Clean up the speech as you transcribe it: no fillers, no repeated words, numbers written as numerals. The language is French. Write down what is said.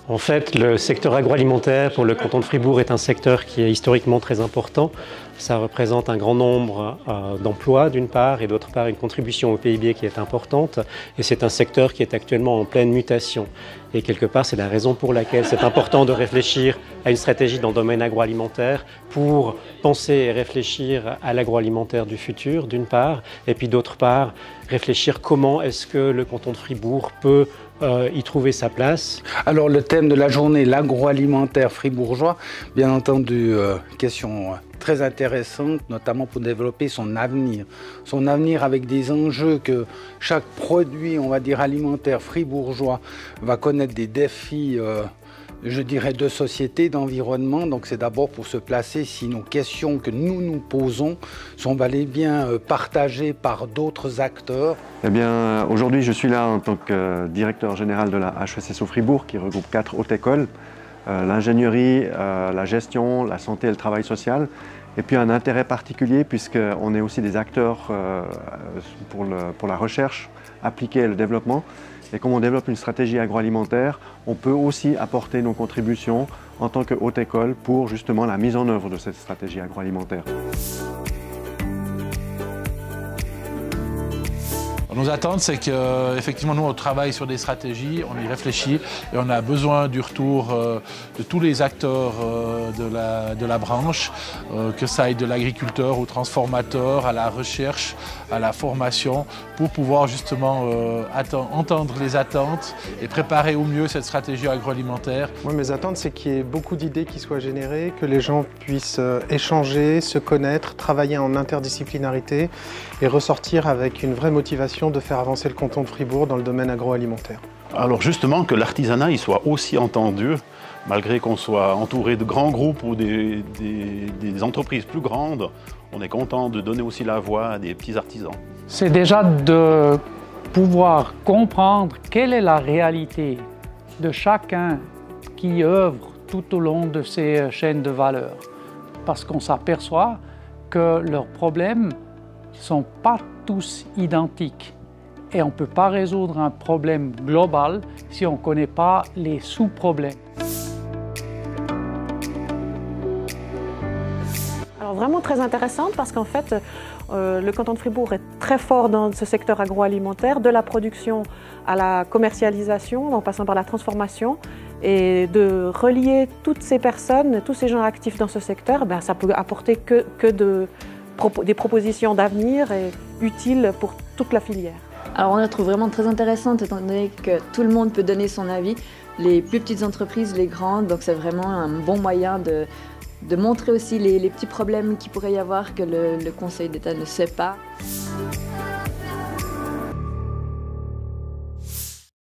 En fait, le secteur agroalimentaire pour le canton de Fribourg est un secteur qui est historiquement très important. Ça représente un grand nombre d'emplois d'une part et d'autre part une contribution au PIB qui est importante. Et c'est un secteur qui est actuellement en pleine mutation. Et quelque part, c'est la raison pour laquelle c'est important de réfléchir à une stratégie dans le domaine agroalimentaire pour penser et réfléchir à l'agroalimentaire du futur d'une part. Et puis d'autre part, réfléchir comment est-ce que le canton de Fribourg peut y trouver sa place. Alors le thème de la journée, l'agroalimentaire fribourgeois, bien entendu, question très intéressante, notamment pour développer son avenir. Son avenir avec des enjeux que chaque produit, on va dire, alimentaire fribourgeois va connaître des défis, je dirais, de société, d'environnement. Donc c'est d'abord pour se placer si nos questions que nous nous posons sont bel et bien partagées par d'autres acteurs. Eh bien, aujourd'hui, je suis là en tant que directeur général de la HESSO Fribourg, qui regroupe 4 hautes écoles, l'ingénierie, la gestion, la santé et le travail social. Et puis un intérêt particulier, puisqu'on est aussi des acteurs pour la recherche appliquée et le développement. Et comme on développe une stratégie agroalimentaire, on peut aussi apporter nos contributions en tant que haute école pour justement la mise en œuvre de cette stratégie agroalimentaire. Nos attentes, c'est qu'effectivement, nous, on travaille sur des stratégies, on y réfléchit et on a besoin du retour de tous les acteurs de la branche, que ça aille de l'agriculteur au transformateur, à la recherche, à la formation, pour pouvoir justement entendre les attentes et préparer au mieux cette stratégie agroalimentaire. Moi, mes attentes, c'est qu'il y ait beaucoup d'idées qui soient générées, que les gens puissent échanger, se connaître, travailler en interdisciplinarité et ressortir avec une vraie motivation de faire avancer le canton de Fribourg dans le domaine agroalimentaire. Alors justement que l'artisanat il soit aussi entendu, malgré qu'on soit entouré de grands groupes ou des entreprises plus grandes, on est content de donner aussi la voix à des petits artisans. C'est déjà de pouvoir comprendre quelle est la réalité de chacun qui œuvre tout au long de ces chaînes de valeur. Parce qu'on s'aperçoit que leurs problèmes ne sont pas tous identiques. Et on ne peut pas résoudre un problème global si on ne connaît pas les sous-problèmes. Alors vraiment très intéressante parce qu'en fait, le canton de Fribourg est très fort dans ce secteur agroalimentaire, de la production à la commercialisation, en passant par la transformation. Et de relier toutes ces personnes, tous ces gens actifs dans ce secteur, ça peut apporter des propositions d'avenir et utiles pour toute la filière. Alors on la trouve vraiment très intéressante étant donné que tout le monde peut donner son avis, les plus petites entreprises, les grandes, donc c'est vraiment un bon moyen de montrer aussi les petits problèmes qu'il pourrait y avoir que le Conseil d'État ne sait pas.